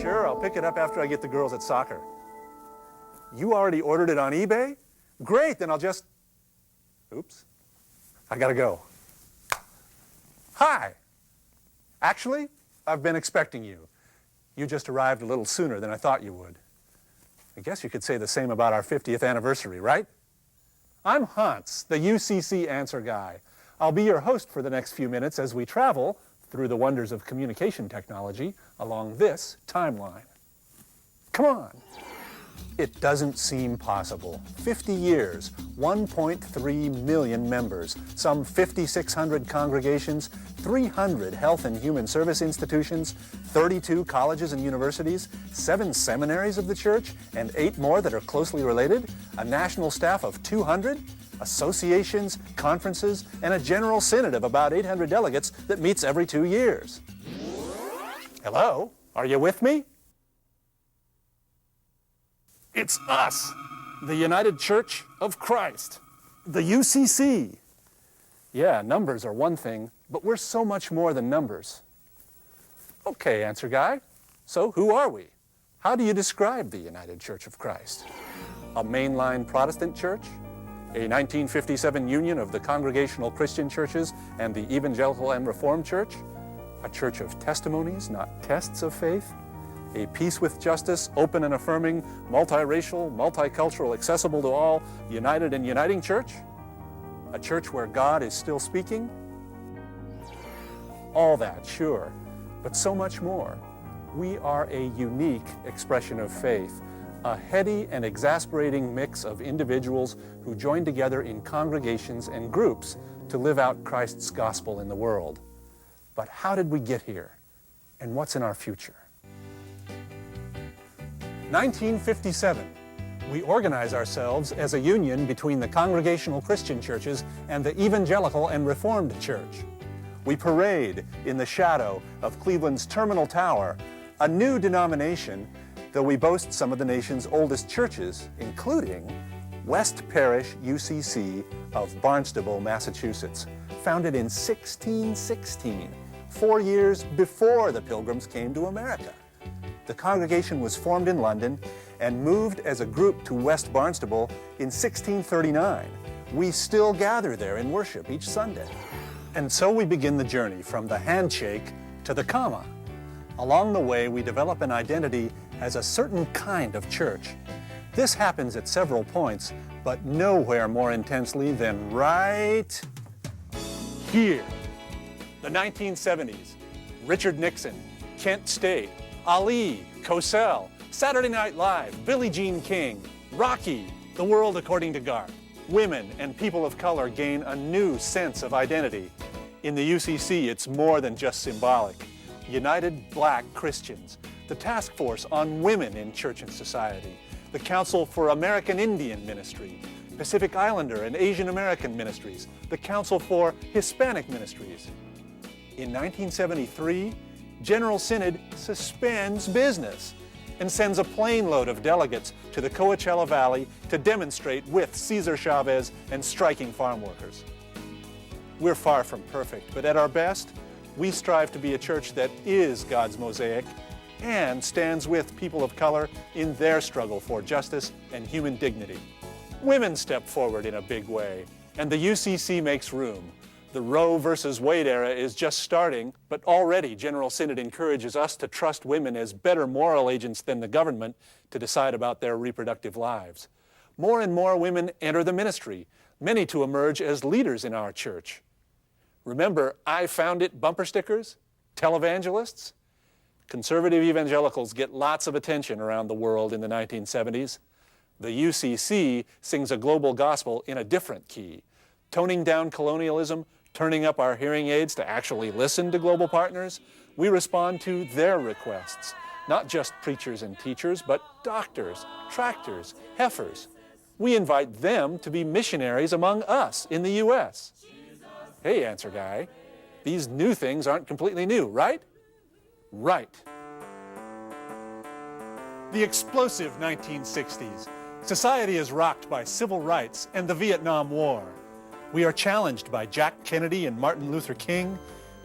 Sure, I'll pick it up after I get the girls at soccer. You already ordered it on eBay? Great, then I'll just... Oops. I gotta go. Hi. Actually, I've been expecting you. You just arrived a little sooner than I thought you would. I guess you could say the same about our 50th anniversary, right? I'm Hans, the UCC answer guy. I'll be your host for the next few minutes as we travel through the wonders of communication technology along this timeline. Come on. It doesn't seem possible. 50 years, 1.3 million members, some 5,600 congregations, 300 health and human service institutions, 32 colleges and universities, 7 seminaries of the church, and 8 more that are closely related, a national staff of 200, associations, conferences, and a general synod of about 800 delegates that meets every 2 years. Hello? Are you with me? It's us, the United Church of Christ, the UCC. Yeah, numbers are one thing, but we're so much more than numbers. Okay, answer guy. So who are we? How do you describe the United Church of Christ? A mainline Protestant church? A 1957 union of the Congregational Christian Churches and the Evangelical and Reformed Church? A church of testimonies, not tests of faith? A peace with justice, open and affirming, multiracial, multicultural, accessible to all, united and uniting church? A church where God is still speaking? All that, sure, but so much more. We are a unique expression of faith, a heady and exasperating mix of individuals who join together in congregations and groups to live out Christ's gospel in the world. But how did we get here? And what's in our future? 1957, we organize ourselves as a union between the Congregational Christian Churches and the Evangelical and Reformed Church. We parade in the shadow of Cleveland's Terminal Tower, a new denomination, though we boast some of the nation's oldest churches, including West Parish UCC of Barnstable, Massachusetts, founded in 1616, 4 years before the Pilgrims came to America. The congregation was formed in London and moved as a group to West Barnstable in 1639. We still gather there in worship each Sunday. And so we begin the journey from the handshake to the comma. Along the way, we develop an identity as a certain kind of church. This happens at several points, but nowhere more intensely than right here. The 1970s, Richard Nixon, Kent State, Ali, Cosell, Saturday Night Live, Billie Jean King, Rocky, The World According to Garth. Women and people of color gain a new sense of identity. In the UCC, it's more than just symbolic. United Black Christians, the Task Force on Women in Church and Society, the Council for American Indian Ministry, Pacific Islander and Asian American Ministries, the Council for Hispanic Ministries. In 1973, General Synod suspends business and sends a plane load of delegates to the Coachella Valley to demonstrate with Cesar Chavez and striking farm workers. We're far from perfect, but at our best, we strive to be a church that is God's mosaic and stands with people of color in their struggle for justice and human dignity. Women step forward in a big way, and the UCC makes room. The Roe versus Wade era is just starting, but already General Synod encourages us to trust women as better moral agents than the government to decide about their reproductive lives. More and more women enter the ministry, many to emerge as leaders in our church. Remember I Found It bumper stickers? Televangelists? Conservative evangelicals get lots of attention around the world in the 1970s. The UCC sings a global gospel in a different key, toning down colonialism, turning up our hearing aids to actually listen to global partners. We respond to their requests, not just preachers and teachers, but doctors, tractors, heifers. We invite them to be missionaries among us in the U.S. Hey, answer guy, these new things aren't completely new, right? Right. The explosive 1960s. Society is rocked by civil rights and the Vietnam War. We are challenged by Jack Kennedy and Martin Luther King,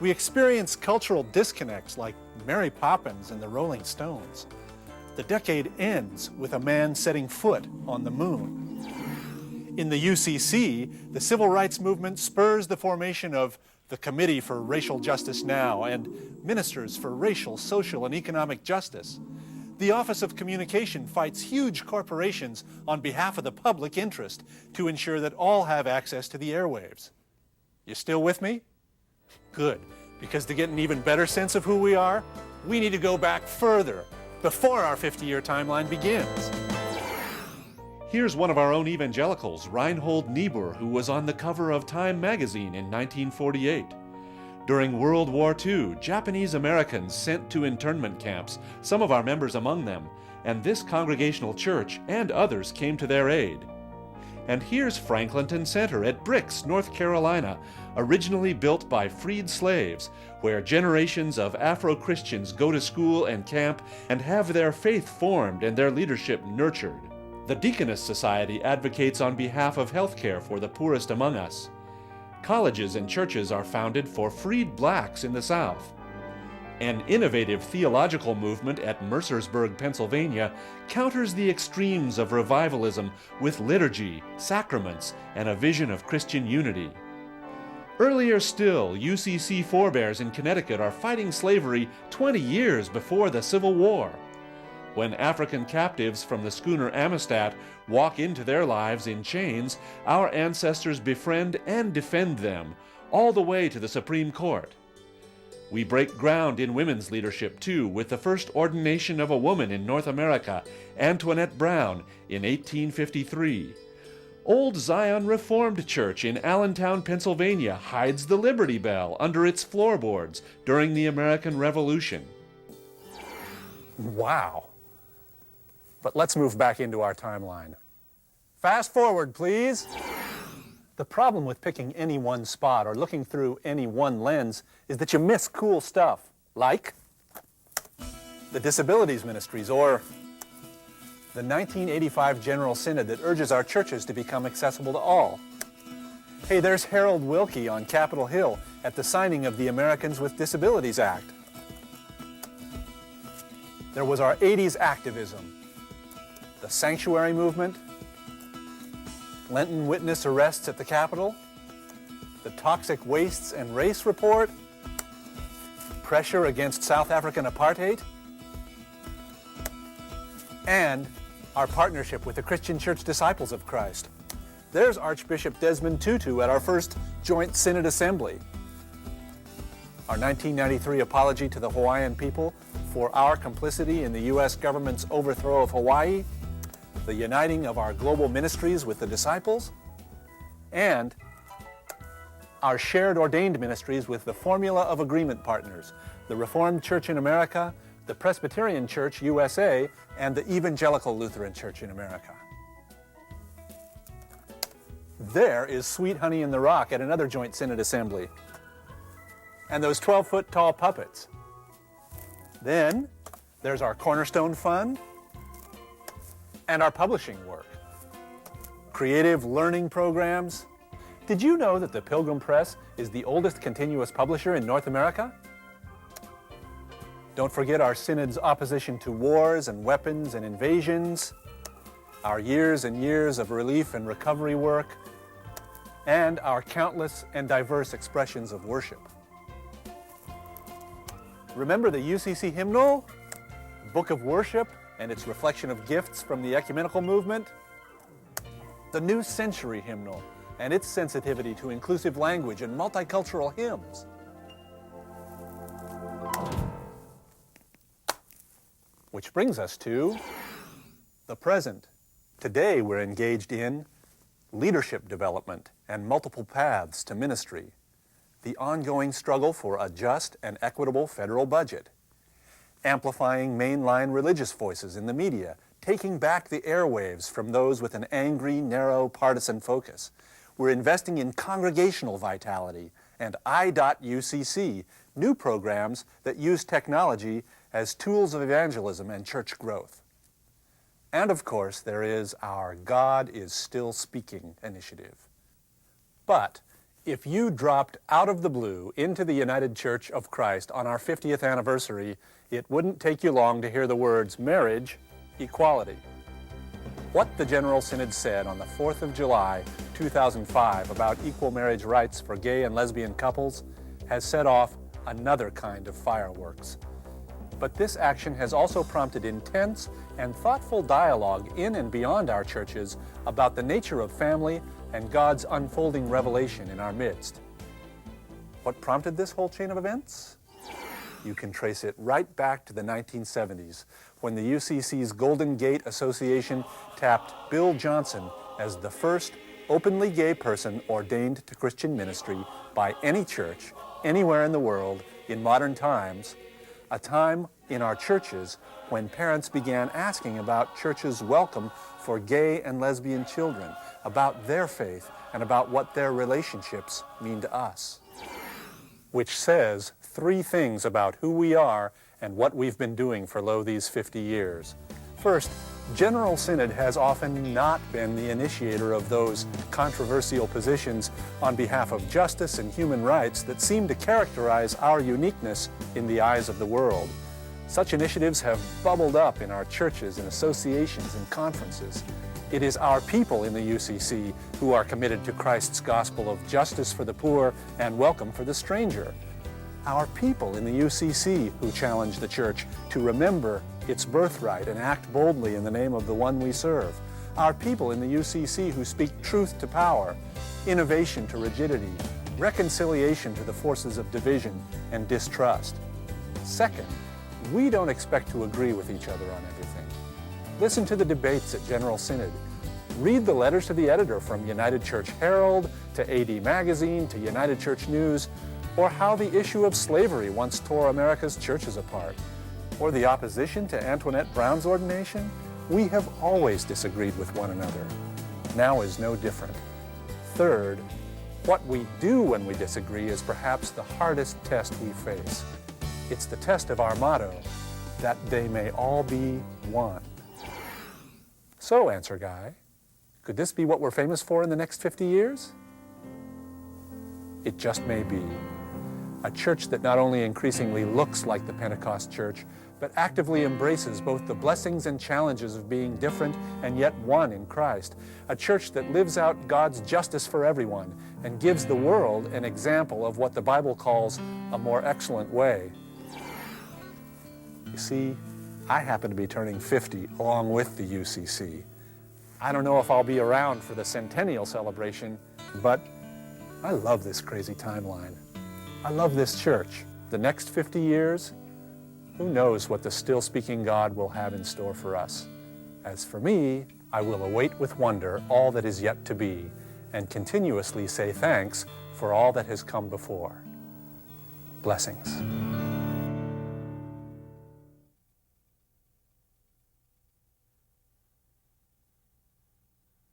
We experience cultural disconnects like Mary Poppins and the Rolling Stones. The decade ends with a man setting foot on the moon. In the UCC, the civil rights movement spurs the formation of the Committee for Racial Justice Now and Ministers for Racial, Social, and Economic Justice. The Office of Communication fights huge corporations on behalf of the public interest to ensure that all have access to the airwaves. You still with me? Good, because to get an even better sense of who we are, we need to go back further, before our 50-year timeline begins. Here's one of our own evangelicals, Reinhold Niebuhr, who was on the cover of Time magazine in 1948. During World War II, Japanese Americans sent to internment camps, some of our members among them, and this Congregational church and others came to their aid. And here's Franklinton Center at Bricks, North Carolina, originally built by freed slaves, where generations of Afro-Christians go to school and camp and have their faith formed and their leadership nurtured. The Deaconess Society advocates on behalf of health care for the poorest among us. Colleges and churches are founded for freed blacks in the South. An innovative theological movement at Mercersburg, Pennsylvania, counters the extremes of revivalism with liturgy, sacraments, and a vision of Christian unity. Earlier still, UCC forebears in Connecticut are fighting slavery 20 years before the Civil War. When African captives from the schooner Amistad walk into their lives in chains, our ancestors befriend and defend them, all the way to the Supreme Court. We break ground in women's leadership, too, with the first ordination of a woman in North America, Antoinette Brown, in 1853. Old Zion Reformed Church in Allentown, Pennsylvania, hides the Liberty Bell under its floorboards during the American Revolution. Wow. But let's move back into our timeline. Fast forward, please. The problem with picking any one spot or looking through any one lens is that you miss cool stuff, like the Disabilities Ministries or the 1985 General Synod that urges our churches to become accessible to all. Hey, there's Harold Wilkie on Capitol Hill at the signing of the Americans with Disabilities Act. There was our 80s activism, the sanctuary movement, Lenten witness arrests at the Capitol, the toxic wastes and race report, pressure against South African apartheid, and our partnership with the Christian Church Disciples of Christ. There's Archbishop Desmond Tutu at our first Joint Synod Assembly. Our 1993 apology to the Hawaiian people for our complicity in the U.S. government's overthrow of Hawaii, the uniting of our global ministries with the disciples, and our shared ordained ministries with the Formula of Agreement partners, the Reformed Church in America, the Presbyterian Church USA, and the Evangelical Lutheran Church in America. There is Sweet Honey in the Rock at another Joint Synod Assembly. And those 12-foot tall puppets. Then there's our Cornerstone Fund and our publishing work. Creative learning programs. Did you know that the Pilgrim Press is the oldest continuous publisher in North America? Don't forget our Synod's opposition to wars and weapons and invasions, our years and years of relief and recovery work, and our countless and diverse expressions of worship. Remember the UCC hymnal, Book of Worship, and its reflection of gifts from the ecumenical movement? The New Century hymnal and its sensitivity to inclusive language and multicultural hymns. Which brings us to the present. Today we're engaged in leadership development and multiple paths to ministry, the ongoing struggle for a just and equitable federal budget, amplifying mainline religious voices in the media, taking back the airwaves from those with an angry, narrow, partisan focus. We're investing in congregational vitality and I.UCC, new programs that use technology as tools of evangelism and church growth. And of course, there is our God is Still Speaking initiative. But If you dropped out of the blue into the United Church of Christ on our 50th anniversary, it wouldn't take you long to hear the words marriage, equality. What the General Synod said on the 4th of July, 2005 about equal marriage rights for gay and lesbian couples has set off another kind of fireworks. But this action has also prompted intense and thoughtful dialogue in and beyond our churches about the nature of family and God's unfolding revelation in our midst. What prompted this whole chain of events? You can trace it right back to the 1970s, when the UCC's Golden Gate Association tapped Bill Johnson as the first openly gay person ordained to Christian ministry by any church anywhere in the world in modern times, a time in our churches when parents began asking about churches' welcome for gay and lesbian children, about their faith, and about what their relationships mean to us. Which says 3 things about who we are and what we've been doing for these 50 years. First, General Synod has often not been the initiator of those controversial positions on behalf of justice and human rights that seem to characterize our uniqueness in the eyes of the world. Such initiatives have bubbled up in our churches and associations and conferences. It is our people in the UCC who are committed to Christ's gospel of justice for the poor and welcome for the stranger. Our people in the UCC who challenge the church to remember its birthright and act boldly in the name of the one we serve. Our people in the UCC who speak truth to power, innovation to rigidity, reconciliation to the forces of division and distrust. Second, we don't expect to agree with each other on everything. Listen to the debates at General Synod. Read the letters to the editor from United Church Herald to AD Magazine to United Church News, or how the issue of slavery once tore America's churches apart, or the opposition to Antoinette Brown's ordination. We have always disagreed with one another. Now is no different. Third, what we do when we disagree is perhaps the hardest test we face. It's the test of our motto, that they may all be one. So, Answer Guy, could this be what we're famous for in the next 50 years? It just may be. A church that not only increasingly looks like the Pentecost church, but actively embraces both the blessings and challenges of being different and yet one in Christ. A church that lives out God's justice for everyone and gives the world an example of what the Bible calls a more excellent way. You see, I happen to be turning 50 along with the UCC. I don't know if I'll be around for the centennial celebration, but I love this crazy timeline. I love this church. The next 50 years, who knows what the still-speaking God will have in store for us. As for me, I will await with wonder all that is yet to be and continuously say thanks for all that has come before. Blessings.